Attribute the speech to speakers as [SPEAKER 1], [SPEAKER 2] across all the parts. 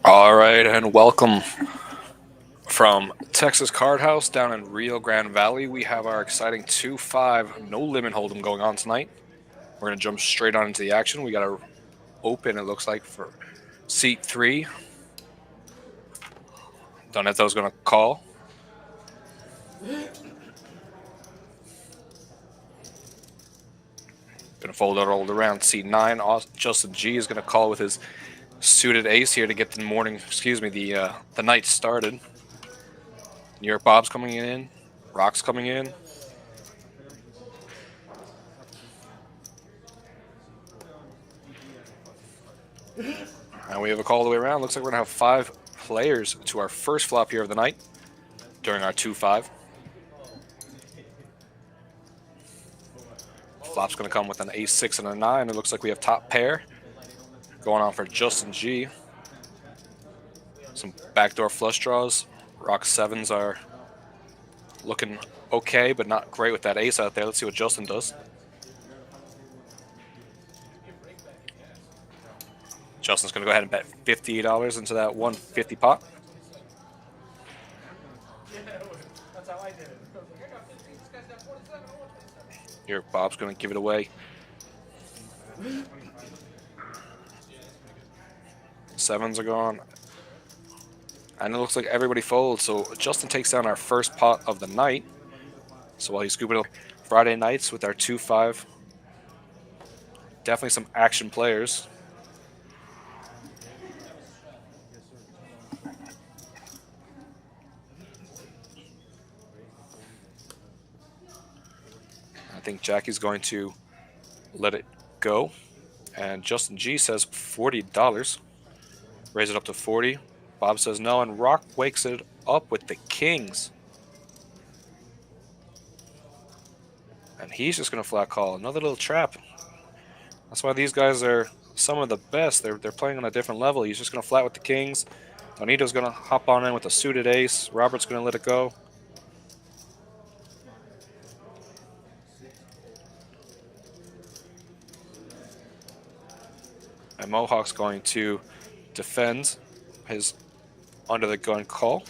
[SPEAKER 1] All right, and welcome from Texas Card House down in Rio Grande Valley. We have our exciting 2-5 no limit hold'em going on tonight. We're gonna jump straight on into the action. We got to open. It looks like for seat 3. Doneto's gonna call. Gonna fold it all around seat 9. Justin G is gonna call with his suited ace here to get the the night started. New York Bob's coming in. Rock's coming in. And we have a call all the way around. Looks like we're going to have 5 players to our first flop here of the night during our 2-5. Flop's going to come with an ace-6 and a 9. It looks like we have top pair going on for Justin G. Some backdoor flush draws. Rock 7s are looking okay, but not great with that ace out there. Let's see what Justin does. Justin's going to go ahead and bet $50 into that 150 pot. Here, Bob's going to give it away. 7s are gone. And it looks like everybody folds. So Justin takes down our first pot of the night. So while he's scooping up Friday nights with our 2-5. Definitely some action players. I think Jackie's going to let it go. And Justin G says $40. Raise it up to 40. Bob says no, and Rock wakes it up with the kings. And he's just going to flat call. Another little trap. That's why these guys are some of the best. They're playing on a different level. He's just going to flat with the kings. Donito's going to hop on in with a suited ace. Robert's going to let it go. And Mohawk's going to defend his under the gun call,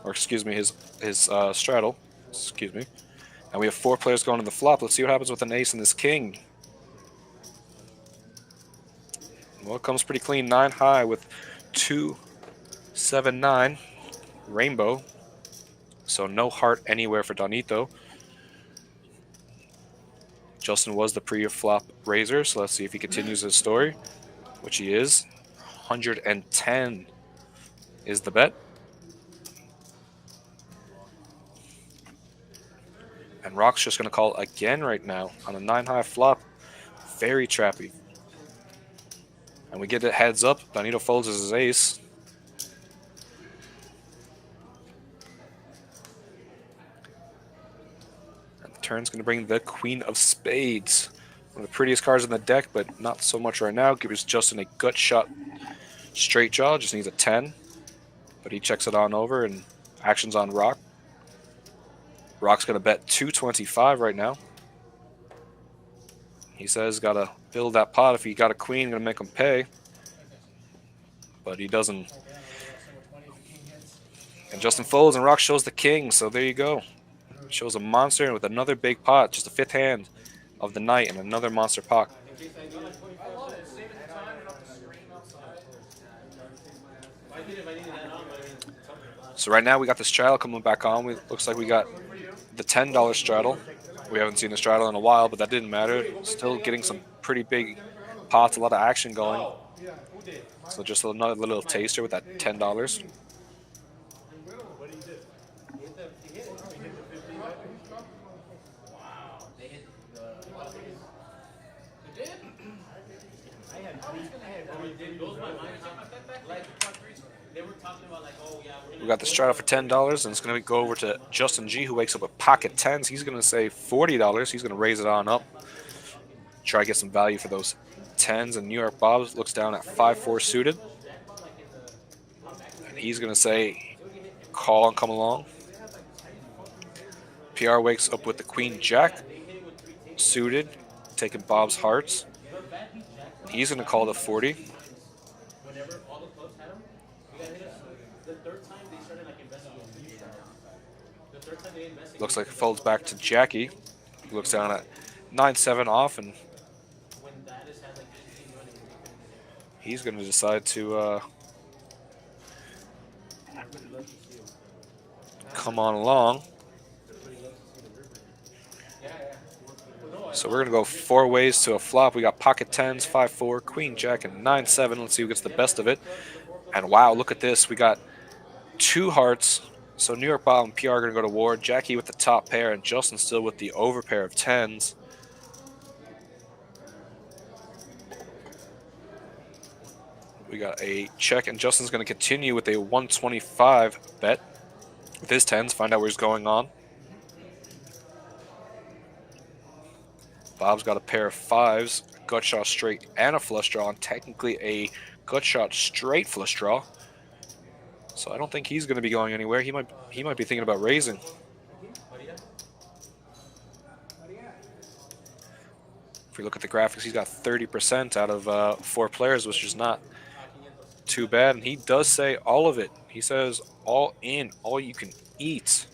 [SPEAKER 1] or excuse me, his straddle, excuse me. And we have 4 players going to the flop. Let's see what happens with an ace and this king. Well, it comes pretty clean, 9 high with 2, 7, 9, rainbow. So no heart anywhere for Donito. Justin was the pre-flop raiser, so let's see if he continues his story, which he is. 110 is the bet. And Rock's just going to call again right now on a 9 high flop. Very trappy. And we get a heads up. Donito folds as his ace. And the turn's going to bring the Queen of Spades. One of the prettiest cards in the deck, but not so much right now. Gives Justin a gut shot straight draw. Just needs a 10. But he checks it on over, and action's on Rock. Rock's going to bet 225 right now. He says got to build that pot. If he got a queen, going to make him pay. But he doesn't. And Justin folds, and Rock shows the king. So there you go. Shows a monster with another big pot. Just the 5th hand of the night and another monster pot. So right now we got the straddle coming back on. Looks like we got the $10 straddle. We haven't seen the straddle in a while, but that didn't matter. Still getting some pretty big pots, a lot of action going. So just another little taster with that $10. We got the straddle for $10, and it's going to go over to Justin G, who wakes up with pocket 10s. He's going to say $40. He's going to raise it on up. Try to get some value for those 10s. And New York Bob looks down at 5-4 suited. And he's going to say call and come along. PR wakes up with the Queen Jack suited, taking Bob's hearts. He's going to call the 40. Looks like it folds back to Jackie. Looks down at 9-7 off, and he's going to decide to come on along. So we're going to go 4 ways to a flop. We got pocket 10s, 5-4, queen, jack, and 9-7. Let's see who gets the best of it. And wow, look at this. We got 2 hearts. So New York Bob and PR are going to go to war. Jackie with the top pair, and Justin still with the over pair of 10s. We got a check, and Justin's going to continue with a 125 bet with his 10s, find out where he's going on. Bob's got a pair of 5s, a gut shot straight, and a flush draw, and technically a gut shot straight flush draw. So I don't think he's going to be going anywhere. He might be thinking about raising. If we look at the graphics, he's got 30% out of 4 players, which is not too bad. And he does say all of it. He says all in, all you can eat.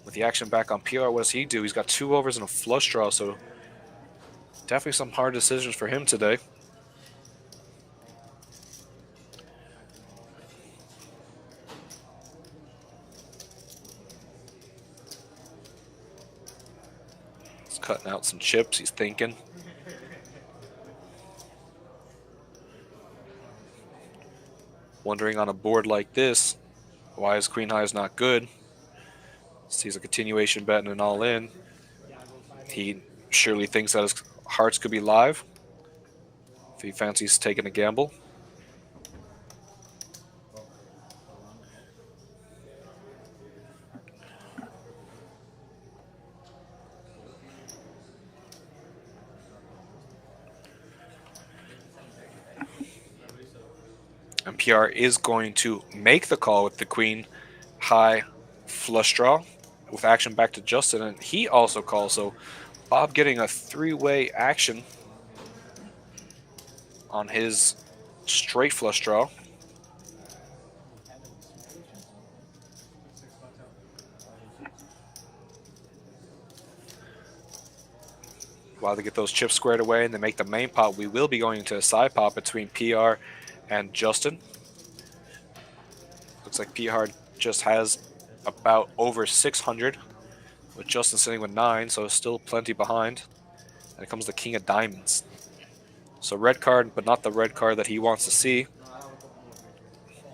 [SPEAKER 1] With the action back on PR, what does he do? He's got 2 overs and a flush draw, so definitely some hard decisions for him today. He's cutting out some chips, he's thinking. Wondering on a board like this, why his queen high is not good. Sees a continuation bet and an all-in. He surely thinks that his hearts could be live if he fancies taking a gamble. And PR is going to make the call with the queen high flush draw with action back to Justin, and he also calls. So Bob getting a 3-way action on his straight flush draw. While they get those chips squared away and they make the main pot, we will be going into a side pot between PR and Justin. Looks like PR just has about over 600, with Justin sitting with 9, so still plenty behind. And it comes the king of diamonds. So red card, but not the red card that he wants to see.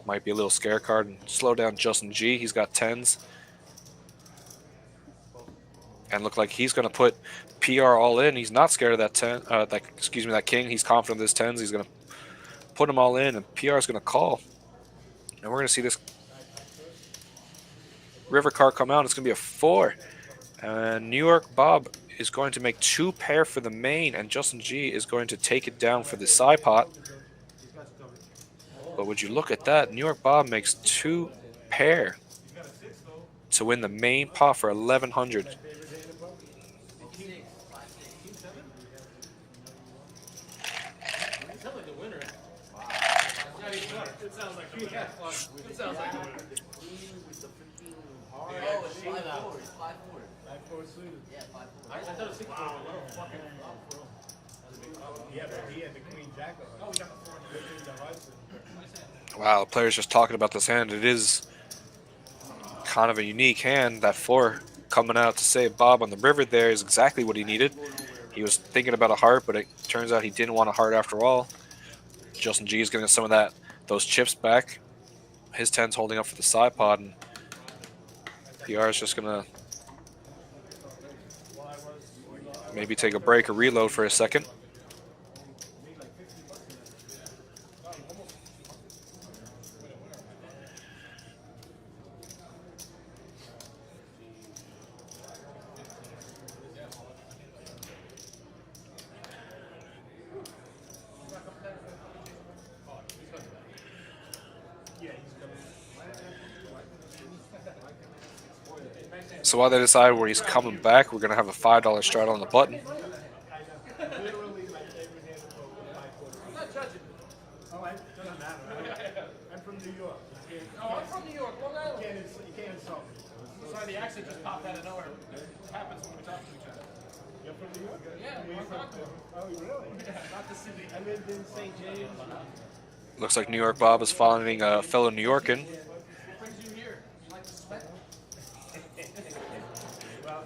[SPEAKER 1] Might be a little scare card and slow down Justin G. He's got 10s. And look like he's going to put PR all in. He's not scared of that that king. He's confident of his 10s. He's going to put them all in, and PR is going to call. And we're going to see this river card come out. It's going to be a 4. And New York Bob is going to make 2 pair for the main, and Justin G is going to take it down for the side pot. But would you look at that? New York Bob makes 2 pair to win the main pot for 1,100. Wow, the player's just talking about this hand. It is kind of a unique hand. That 4 coming out to save Bob on the river there is exactly what he needed. He was thinking about a heart, but it turns out he didn't want a heart after all. Justin G is getting some of those chips back. His 10's holding up for the side pot, and PR is just going to maybe take a break or reload for a second. So while they decide where he's coming back, we're going to have a $5 strat on the button.
[SPEAKER 2] Doesn't matter. I'm from New York.
[SPEAKER 3] Oh, I'm from New York. Long Island.
[SPEAKER 2] You can't insult me.
[SPEAKER 3] Sorry, the accent just popped out of nowhere. It happens when we talk to each other.
[SPEAKER 2] You're from New York?
[SPEAKER 3] Yeah,
[SPEAKER 2] Where you from? Oh, really?
[SPEAKER 3] Yeah, not the city.
[SPEAKER 2] I lived in St. James.
[SPEAKER 1] Looks like New York Bob is following a fellow New Yorkan.
[SPEAKER 3] What brings you here? You like to sweat?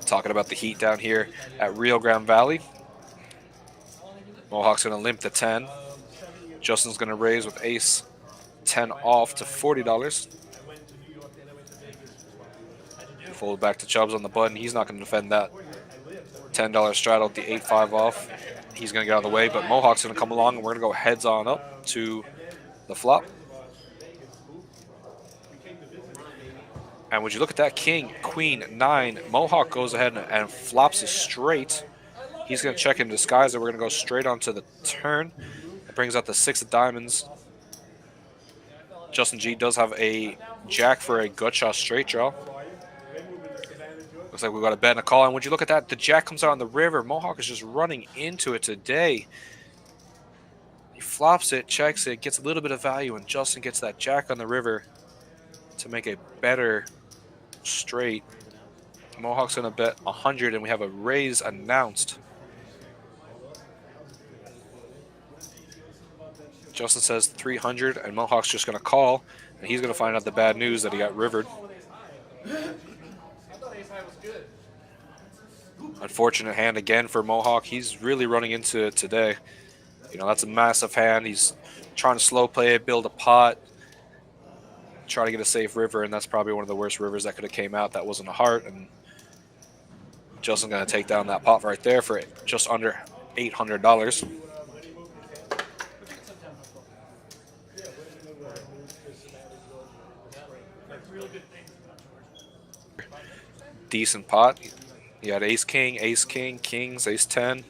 [SPEAKER 1] Talking about the heat down here at Rio Grande Valley. Mohawk's going to limp to 10. Justin's going to raise with ace 10 off to $40.
[SPEAKER 2] I went to New York, then I went to Vegas.
[SPEAKER 1] Fold back to Chubbs on the button. He's not going to defend that. $10 straddle with the 8-5 off. He's going to get out of the way, but Mohawk's going to come along, and we're going to go heads on up to the flop. And would you look at that king, queen, 9. Mohawk goes ahead and flops a straight. He's going to check in disguise, and we're going to go straight onto the turn. It brings out the 6 of diamonds. Justin G does have a jack for a gut shot straight draw. Looks like we've got a bet and a call. And would you look at that? The jack comes out on the river. Mohawk is just running into it today. He flops it, checks it, gets a little bit of value, and Justin gets that jack on the river to make a better straight. Mohawk's going to bet 100, and we have a raise announced. Justin says 300, and Mohawk's just going to call, and he's going to find out the bad news that he got rivered. Unfortunate hand again for Mohawk. He's really running into it today. You know, that's a massive hand. He's trying to slow play it, build a pot, try to get a safe river, and that's probably one of the worst rivers that could have came out. That wasn't a heart, and Justin's going to take down that pot right there for just under $800. Decent pot. You had ace king, kings, ace 10.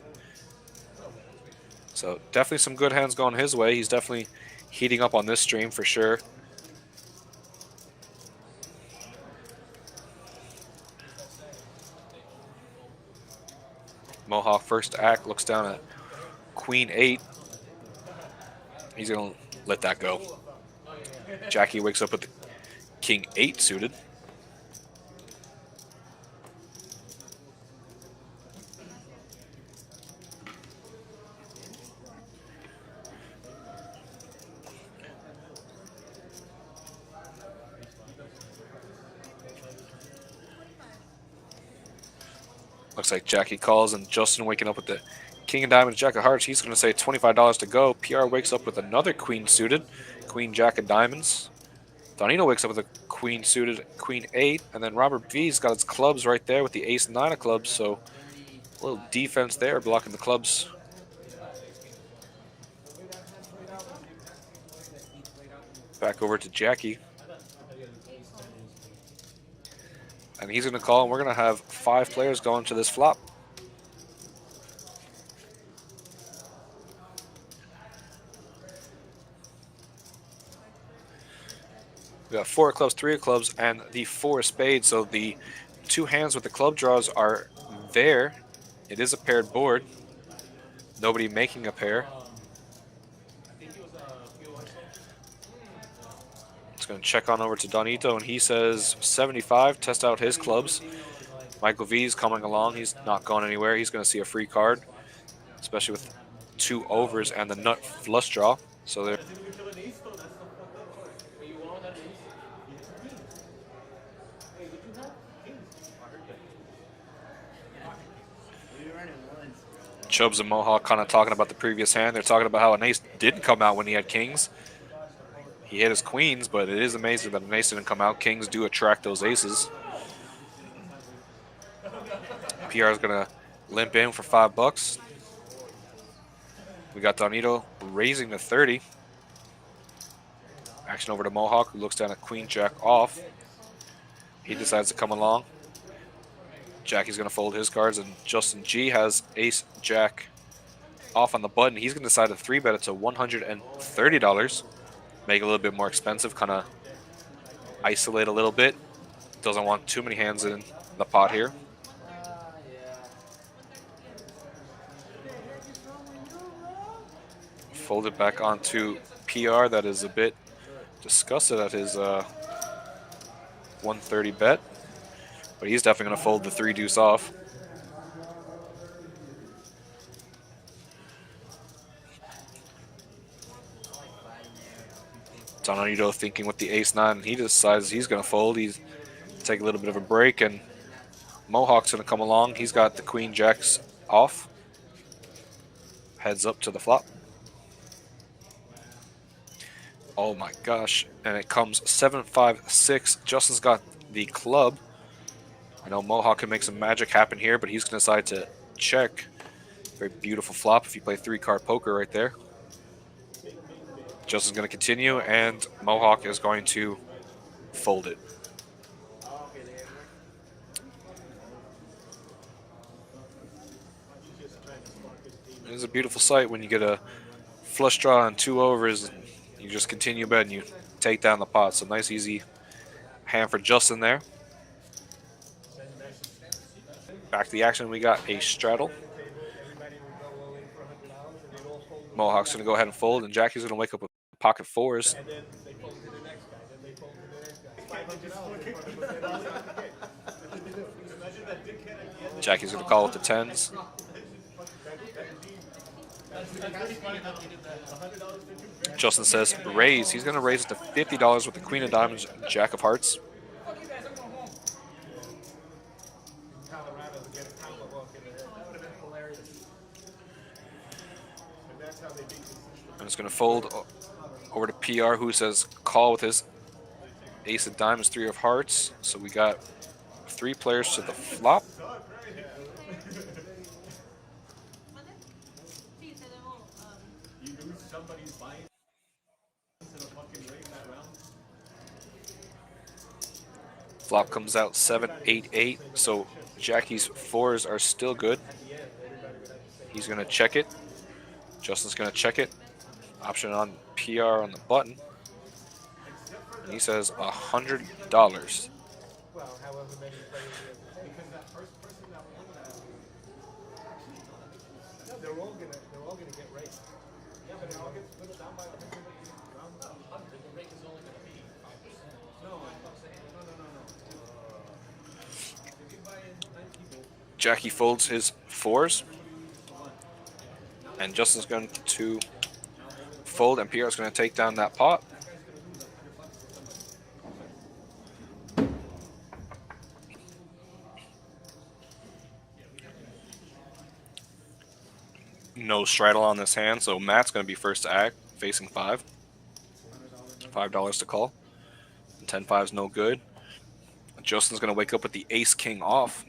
[SPEAKER 1] So definitely some good hands going his way. He's definitely heating up on this stream for sure. Mohawk first act looks down at queen 8. He's going to let that go. Jackie wakes up with the king 8 suited. Looks like Jackie calls, and Justin waking up with the king of diamonds, jack of hearts. He's going to say $25 to go. PR wakes up with another queen suited, queen, jack of diamonds. Donino wakes up with a queen suited, queen 8, and then Robert V's got his clubs right there with the ace 9 of clubs, so a little defense there blocking the clubs. Back over to Jackie. And he's going to call, and we're going to have 5 players going to this flop. We got 4 of clubs, 3 of clubs, and the 4 of spades. So the 2 hands with the club draws are there. It is a paired board. Nobody making a pair. It's going to check on over to Donito, and he says 75. Test out his clubs. Michael V's coming along. He's not going anywhere. He's going to see a free card, especially with 2 overs and the nut flush draw. So there. Chubbs and Mohawk kind of talking about the previous hand. They're talking about how an ace didn't come out when he had kings. He hit his queens, but it is amazing that an ace didn't come out. Kings do attract those aces. PR is going to limp in for $5. We got Donito raising to 30. Action over to Mohawk, who looks down at queen jack off. He decides to come along. Jackie's going to fold his cards, and Justin G has ace jack off on the button. He's going to decide to 3-bet it to $130. Make it a little bit more expensive, kind of isolate a little bit. Doesn't want too many hands in the pot here. Fold it back onto PR that is a bit disgusted at his 130 bet, but he's definitely going to fold the 3 deuce off. Donito thinking with the ace 9, he decides he's going to fold. He's take a little bit of a break, and Mohawk's going to come along. He's got the queen jacks off. Heads up to the flop. Oh my gosh, and it comes 7-5-6. Justin's got the club. I know Mohawk can make some magic happen here, but he's going to decide to check. Very beautiful flop if you play 3-card poker right there. Justin's going to continue, and Mohawk is going to fold it. It is a beautiful sight when you get a flush draw and 2 overs, and you just continue bet and you take down the pot. So nice, easy hand for Justin there. Back to the action, we got a straddle. Mohawk's going to go ahead and fold, and Jackie's going to wake up with pocket 4s. Jackie's going to call with the 10s. Justin says raise. He's going to raise it to $50 with the queen of diamonds, jack of hearts. And it's going to fold over to PR, who says call with his ace of diamonds, 3 of hearts. So we got 3 players to the flop. Flop comes out 7-8-8, so Jackie's 4s are still good. He's going to check it. Justin's going to check it. Option on PR on the button. And he says $100.
[SPEAKER 2] They're all gonna get raised. Yeah, but it all gets put down by 100. The rate is only gonna be 5%. No, I'm saying no. If you buy in 9 people.
[SPEAKER 1] Jackie folds his 4s. And Justin's going to fold, and PR is going to take down that pot. No straddle on this hand, so Matt's going to be first to act, facing 5. $5 to call. And 10-5 is no good. Justin's going to wake up with the ace-king off.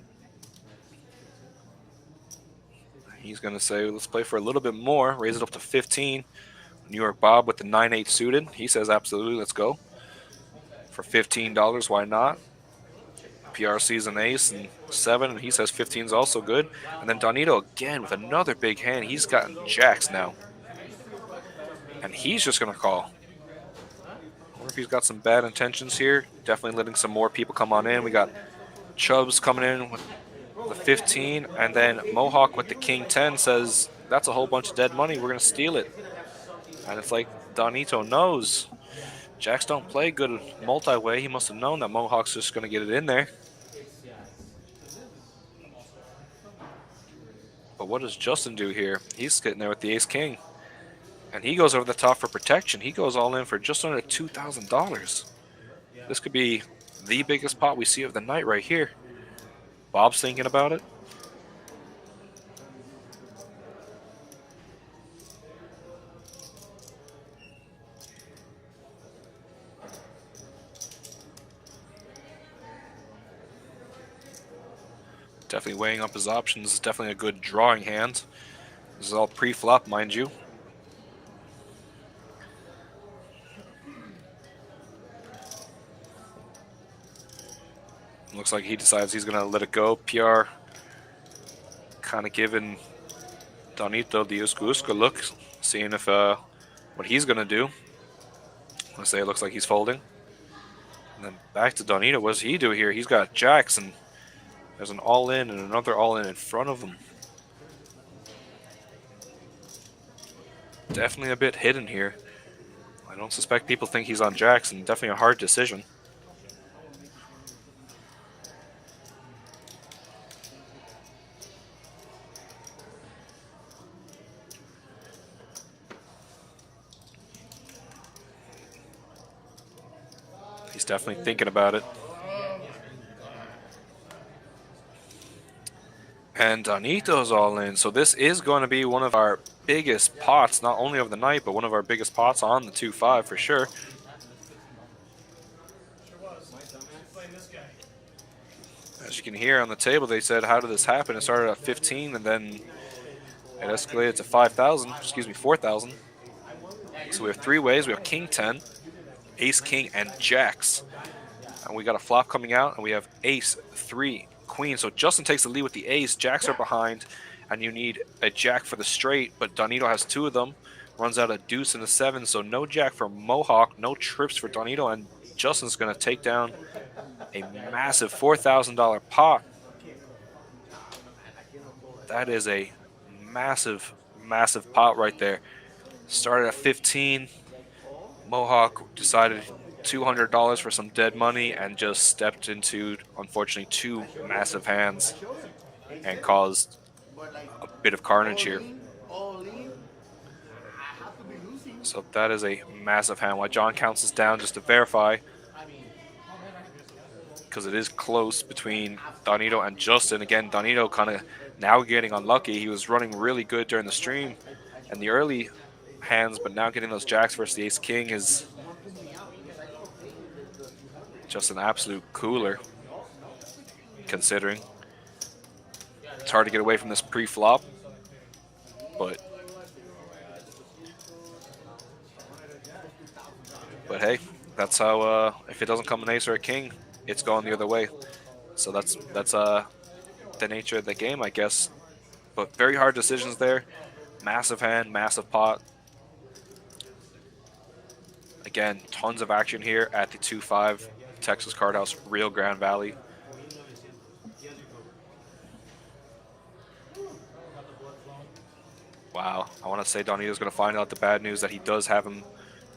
[SPEAKER 1] He's going to say, let's play for a little bit more, raise it up to 15. New York Bob with the 9-8 suited. He says, absolutely, let's go. For $15, why not? PR sees an ace and 7, and he says 15 is also good. And then Donito again with another big hand. He's gotten jacks now. And he's just going to call. I wonder if he's got some bad intentions here. Definitely letting some more people come on in. We got Chubbs coming in with the 15, and then Mohawk with the king 10 says, that's a whole bunch of dead money. We're going to steal it. And it's like Donito knows. Jacks don't play good multi-way. He must have known that Mohawk's just going to get it in there. But what does Justin do here? He's getting there with the ace-king. And he goes over the top for protection. He goes all in for just under $2,000. This could be the biggest pot we see of the night right here. Bob's thinking about it. Definitely weighing up his options. Definitely a good drawing hand. This is all pre-flop, mind you. Looks like he decides he's going to let it go. PR kind of giving Donito the Uska look, seeing if what he's going to do. I'm going to say it looks like he's folding. And then back to Donito. What does he do here? He's got jacks, and there's an all-in and another all-in in front of him. Definitely a bit hidden here. I don't suspect people think he's on jacks, and definitely a hard decision. He's definitely thinking about it. And Donito's all in. So this is going to be one of our biggest pots, not only of the night, but one of our biggest pots on the 2-5 for sure. As you can hear on the table, they said, how did this happen? It started at 15 and then it escalated to 5,000, excuse me, 4,000. So we have three ways. We have King 10, Ace King, and Jacks. And we got a flop coming out, and we have Ace 3 Queen. So Justin takes the lead with the Ace. Jacks are behind, and you need a Jack for the straight, but Donito has two of them. Runs out a deuce and a 7, so no Jack for Mohawk, no trips for Donito, and Justin's going to take down a massive $4,000 pot. That is a massive, massive pot right there. Started at 15. Mohawk decided $200 for some dead money and just stepped into, unfortunately, two massive hands and caused a bit of carnage here. So that is a massive hand. While John counts us down just to verify, because it is close between Donito and Justin. Again, Donito kind of now getting unlucky. He was running really good during the stream and the early hands, but now getting those jacks versus the Ace King is just an absolute cooler, considering. It's hard to get away from this pre-flop, but hey, that's how, if it doesn't come an ace or a king, it's going the other way. So that's the nature of the game, I guess. But very hard decisions there. Massive hand, massive pot. Again, tons of action here at the 2-5 Texas Card House, Rio Grande Valley. Wow, I want to say Donito's going to find out the bad news that he does have him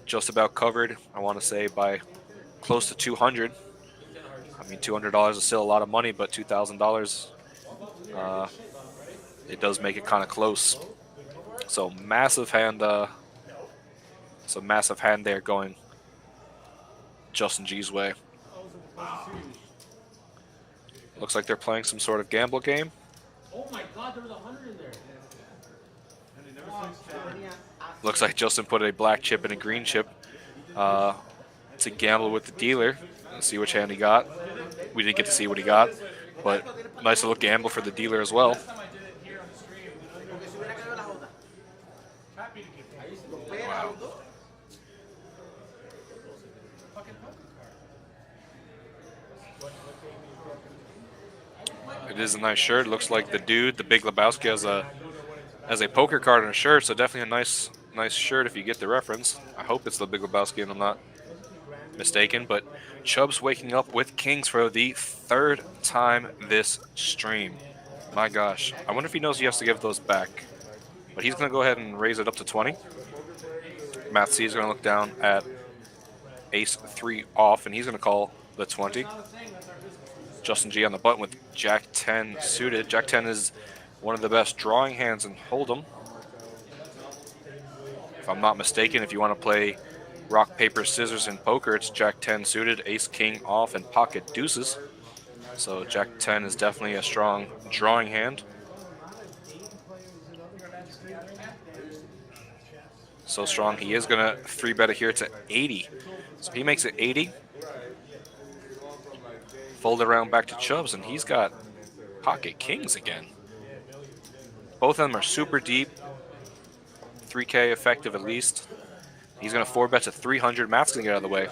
[SPEAKER 1] just about covered. I want to say by close to 200. I mean, $200 is still a lot of money, but $2,000, it does make it kind of close. So massive hand, there going Justin G's way. Looks like they're playing some sort of gamble game.
[SPEAKER 2] Oh my God, there was 100 in there.
[SPEAKER 1] Looks like Justin put a black chip and a green chip to gamble with the dealer and see which hand he got. We didn't get to see what he got, but nice little gamble for the dealer as well. Wow. It is a nice shirt. Looks like the dude, the Big Lebowski, has a poker card on a shirt, so definitely a nice shirt if you get the reference. I hope it's the Big Lebowski and I'm not mistaken, but Chubb's waking up with kings for the third time this stream. My gosh, I wonder if he knows he has to give those back, but he's going to go ahead and raise it up to 20. Matt C is going to look down at Ace 3 off, and he's going to call the 20. Justin G on the button with Jack 10 suited. Jack 10 is one of the best drawing hands in Hold'em. If I'm not mistaken, if you want to play rock, paper, scissors in poker, it's Jack 10 suited, Ace King off, and pocket deuces. So Jack 10 is definitely a strong drawing hand. So strong, he is going to 3-bet it here to 80. So he makes it 80. Fold it around back to Chubbs, and he's got pocket kings again. Both of them are super deep. 3K effective at least. He's going to 4-bet to 300. Matt's going to get out of the way.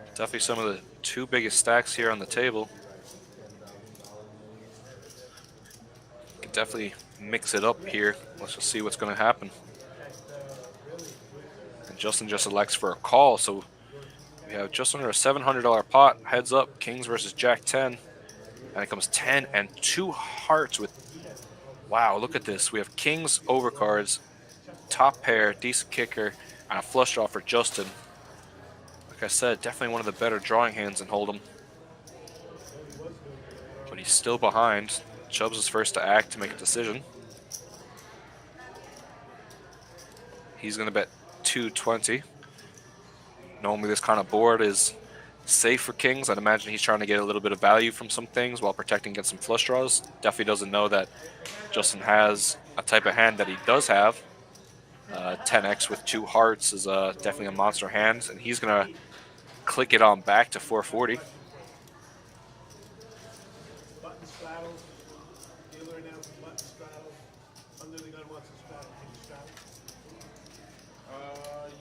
[SPEAKER 1] Definitely some of the two biggest stacks here on the table. Could definitely mix it up here. Let's just see what's going to happen. And Justin just elects for a call, so we have just under a $700 pot. Heads up, kings versus Jack 10. And it comes 10 and 2 hearts with... Wow, look at this. We have kings overcards, top pair, decent kicker, and a flush draw for Justin. Like I said, definitely one of the better drawing hands in Hold'em. But he's still behind. Chubbs is first to act to make a decision. He's going to bet 220. Normally this kind of board is safe for kings. I'd imagine he's trying to get a little bit of value from some things while protecting against some flush draws. Definitely doesn't know that Justin has a type of hand that he does have. 10x with 2 hearts is definitely a monster hand, and he's going to click it on back to 440.
[SPEAKER 2] Button straddles. Dealer announces button straddles. Under the gun wants to straddle. Can you straddle?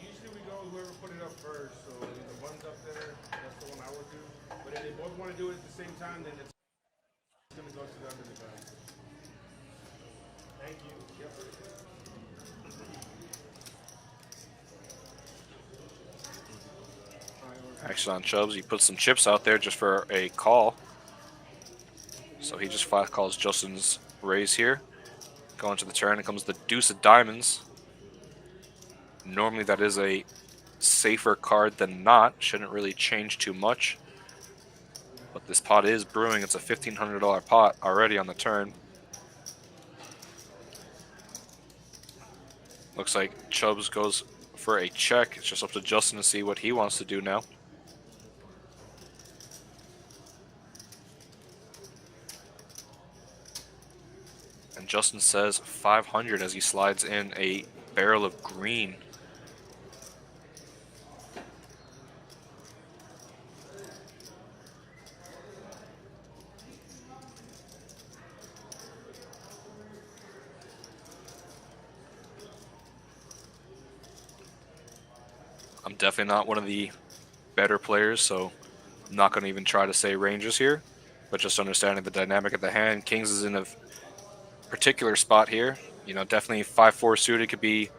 [SPEAKER 3] Usually we go with whoever put it up first. So the one's up there, that's the one I would do. But if they both want to do it at the same time, then it's going to go to the under the gun.
[SPEAKER 2] Thank you. Yep.
[SPEAKER 1] Action on Chubbs. He puts some chips out there just for a call. So he just flat calls Justin's raise here. Going to the turn, it comes the deuce of diamonds. Normally that is a safer card than not. Shouldn't really change too much. But this pot is brewing. It's a $1,500 pot already on the turn. Looks like Chubbs goes for a check. It's just up to Justin to see what he wants to do now. And Justin says 500 as he slides in a barrel of green. I'm definitely not one of the better players, so I'm not going to even try to say ranges here, but just understanding the dynamic of the hand. Kings is in a particular spot here. You know, definitely 5-4 suited could be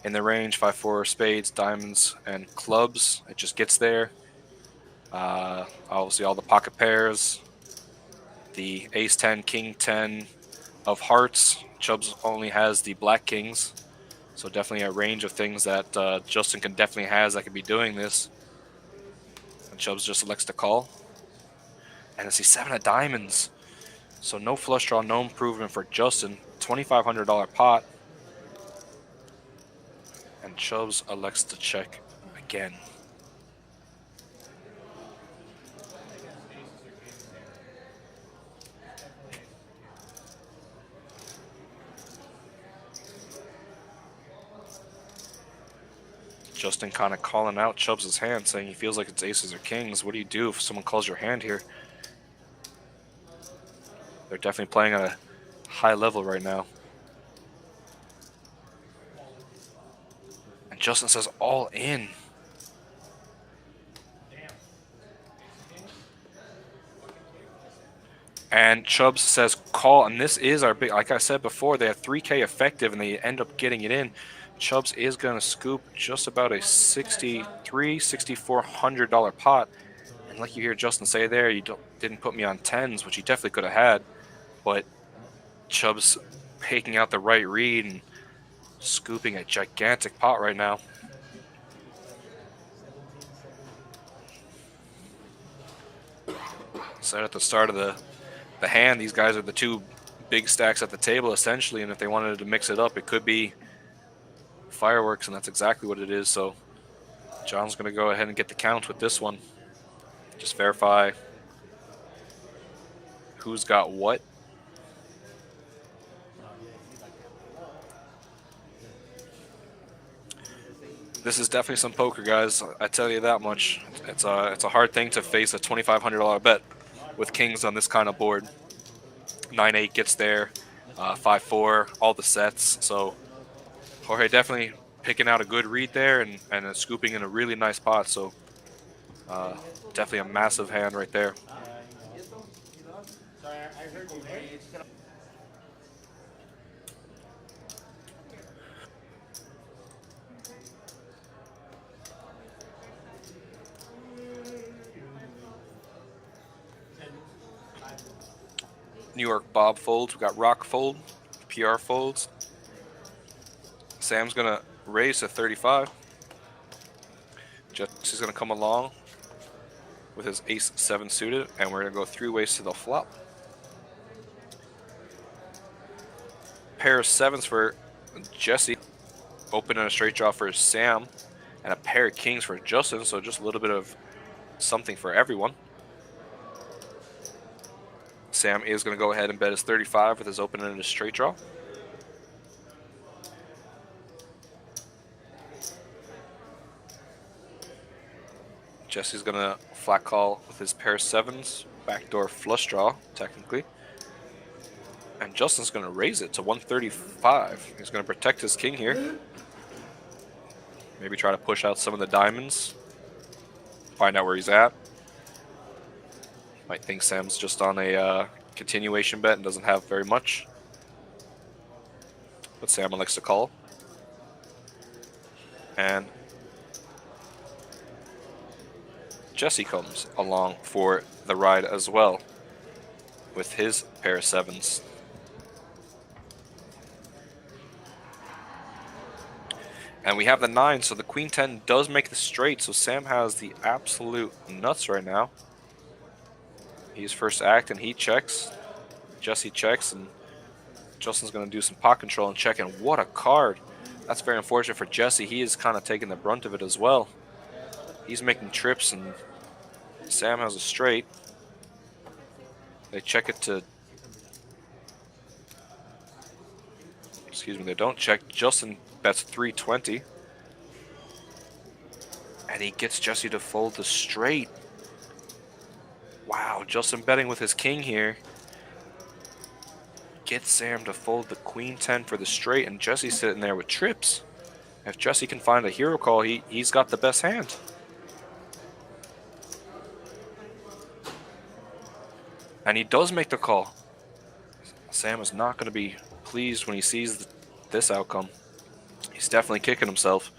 [SPEAKER 1] in the range, 5-4 spades, diamonds, and clubs. It just gets there. Obviously all the pocket pairs, the ace 10, king 10 of hearts. Chubbs only has the black kings. So definitely a range of things that Justin can definitely has that could be doing this. And Chubbs just elects to call. And it's the 7 of diamonds. So no flush draw, no improvement for Justin. $2,500 pot. And Chubbs elects to check again. Justin kind of calling out Chubbs' hand, saying he feels like it's aces or kings. What do you do if someone calls your hand here? They're definitely playing at a high level right now. And Justin says all in. And Chubbs says call, and this is our big, like I said before, they have 3K effective and they end up getting it in. Chubbs is going to scoop just about a $6,400 pot. And like you hear Justin say there, you didn't put me on 10s, which he definitely could have had. But Chubbs picking out the right read and scooping a gigantic pot right now. Said at the start of the hand, these guys are the two big stacks at the table essentially, and if they wanted to mix it up, it could be fireworks, and that's exactly what it is. So John's going to go ahead and get the count with this one. Just verify who's got what. This is definitely some poker, guys. I tell you that much. It's a hard thing to face a $2,500 bet with kings on this kind of board. 9-8 gets there, 5-4, all the sets. So Jorge definitely picking out a good read there and scooping in a really nice pot. So definitely a massive hand right there. New York Bob folds. We got Rock fold, PR folds. Sam's gonna raise to 35. Jesse's gonna come along with his ace-7 suited, and we're gonna go 3 ways to the flop. Pair of 7s for Jesse, open and a straight draw for Sam, and a pair of kings for Justin, so just a little bit of something for everyone. Sam is going to go ahead and bet his 35 with his open and a straight draw. Jesse's going to flat call with his pair of 7s, backdoor flush draw, technically. And Justin's going to raise it to 135. He's going to protect his king here. Maybe try to push out some of the diamonds. Find out where he's at. Might think Sam's just on a continuation bet and doesn't have very much. But Sam likes to call. And Jesse comes along for the ride as well with his pair of 7s. And we have the 9, so the queen 10 does make the straight, so Sam has the absolute nuts right now. He's first act and he checks. Jesse checks, and Justin's going to do some pot control and check, and what a card. That's very unfortunate for Jesse. He is kind of taking the brunt of it as well. He's making trips, and Sam has a straight. They check it to... Excuse me, they don't check. Justin bets 320. And he gets Jesse to fold the straight. Wow, Justin betting with his king here. Gets Sam to fold the queen 10 for the straight, and Jesse's sitting there with trips. If Jesse can find a hero call, he's got the best hand. And he does make the call. Sam is not going to be pleased when he sees this outcome. He's definitely kicking himself.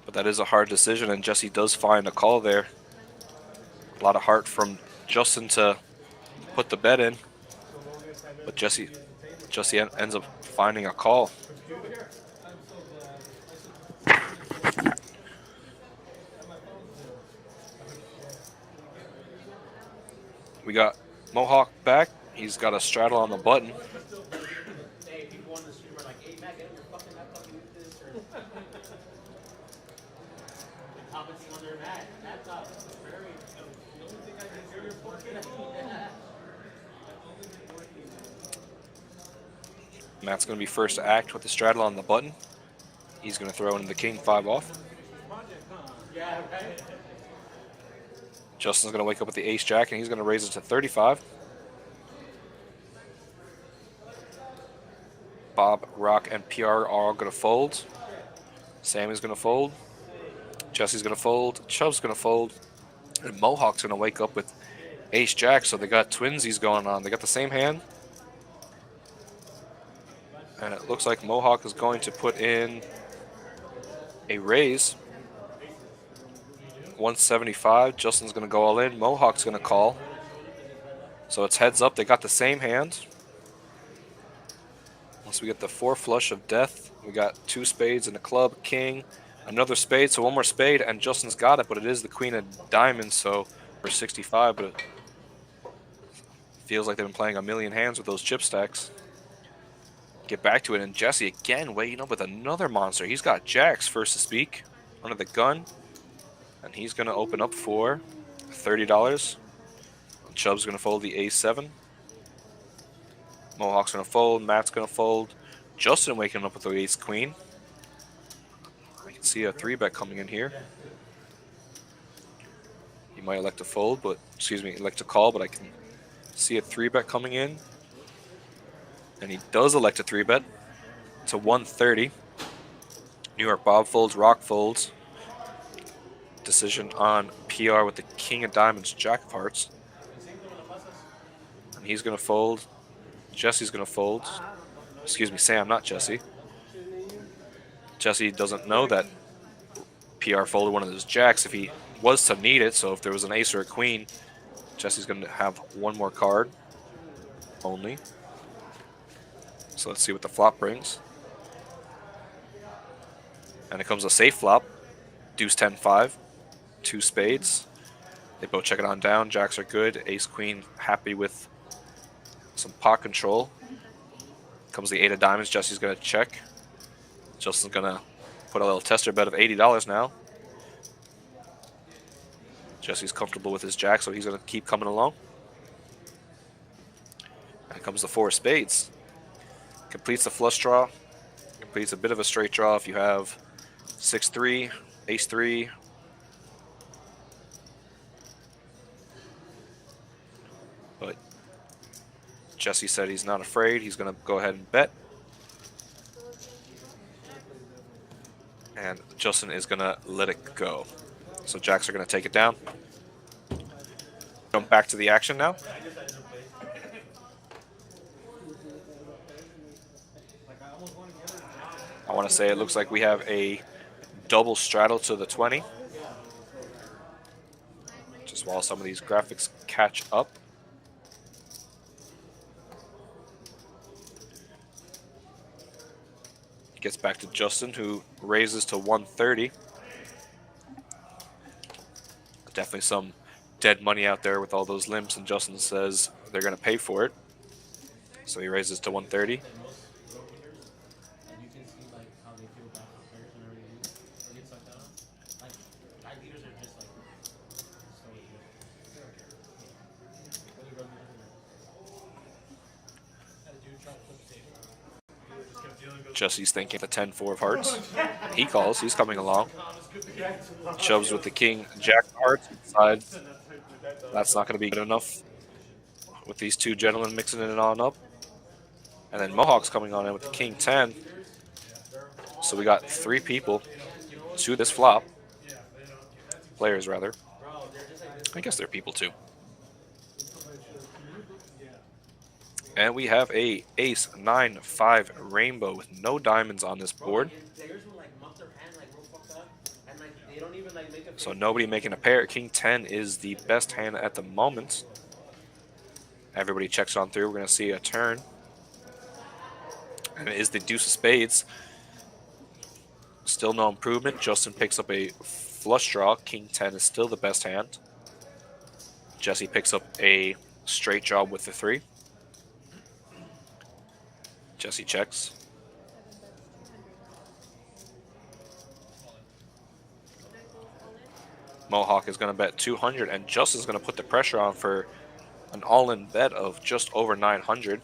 [SPEAKER 1] But that is a hard decision, and Jesse does find a call there. A lot of heart from Justin to put the bet in. But Jesse ends up finding a call. We got Mohawk back. He's got a straddle on the button.
[SPEAKER 2] Hey, people on the stream are like, hey, Matt, get your fucking laptop and use this. Or... commenting on their laptop. Very... The only thing I can hear your fucking...
[SPEAKER 1] Matt's going to be first to act with the straddle on the button. He's going to throw in the king 5 off.
[SPEAKER 2] Yeah, right.
[SPEAKER 1] Justin's going to wake up with the ace jack, and he's going to raise it to 35. Bob, Rock, and PR are all going to fold. Sammy's going to fold. Jesse's going to fold. Chubb's going to fold. And Mohawk's going to wake up with ace jack, so they got twinsies going on. They got the same hand. And it looks like Mohawk is going to put in a raise. 175. Justin's going to go all in. Mohawk's going to call. So it's heads up. They got the same hand. Once we get the 4 flush of death, we got 2 spades and a club, king, another spade. So 1 more spade, and Justin's got it, but it is the queen of diamonds. So for 65, but it feels like they've been playing a million hands with those chip stacks. Get back to it, and Jesse again weighing up with another monster. He's got jacks first to speak under the gun. And he's going to open up for $30. Chubb's going to fold the ace-7. Mohawk's going to fold. Matt's going to fold. Justin waking up with the ace-queen. I can see a 3-bet coming in here. He might elect to fold, but, excuse me, elect to call, but I can see a 3-bet coming in. And he does elect a 3-bet to 130. New York Bob folds, Rock folds. Decision on PR with the king of diamonds, jack of hearts. And he's going to fold. Jesse's going to fold. Excuse me, Sam, not Jesse. Jesse doesn't know that PR folded one of those jacks if he was to need it. So if there was an ace or a queen, Jesse's going to have one more card only. So let's see what the flop brings. And it comes a safe flop. Deuce 10-5. 2 spades. They both check it on down. Jacks are good. Ace queen happy with some pot control. Comes the 8 of diamonds. Jesse's going to check. Justin's going to put a little tester bet of $80 now. Jesse's comfortable with his jack, so he's going to keep coming along. And comes the 4 of spades. Completes the flush draw. Completes a bit of a straight draw if you have 6-3, ace-3. But Jesse said he's not afraid. He's going to go ahead and bet. And Justin is going to let it go. So jacks are going to take it down. Jump back to the action now. I want to say it looks like we have a double straddle to the 20. Just while some of these graphics catch up. Gets back to Justin, who raises to 130. Definitely some dead money out there with all those limps, and Justin says they're going to pay for it. So he raises to 130. Jesse's thinking the 10-4 of hearts. He calls. He's coming along. Shoves with the king, jack of hearts. Decides that's not going to be good enough with these two gentlemen mixing it on up. And then Mohawk's coming on in with the king 10. So we got 3 people to this flop. Players, rather. I guess they're people too. And we have a ace 9-5 rainbow with no diamonds on this board. So nobody making a pair. King 10 is the best hand at the moment. Everybody checks on through. We're going to see a turn. And it is the deuce of spades. Still no improvement. Justin picks up a flush draw. King 10 is still the best hand. Jesse picks up a straight draw with the 3. Jesse checks. Mohawk is going to bet 200, and Justin's going to put the pressure on for an all-in bet of just over 900.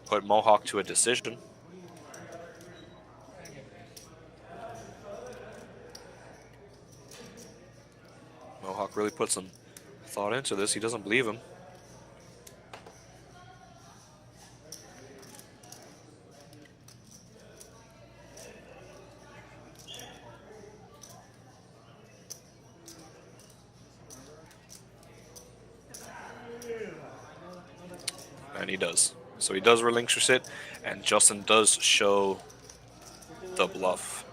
[SPEAKER 1] Put Mohawk to a decision. Mohawk really put some thought into this. He doesn't believe him. And he does. So he does relinquish it, and Justin does show the bluff.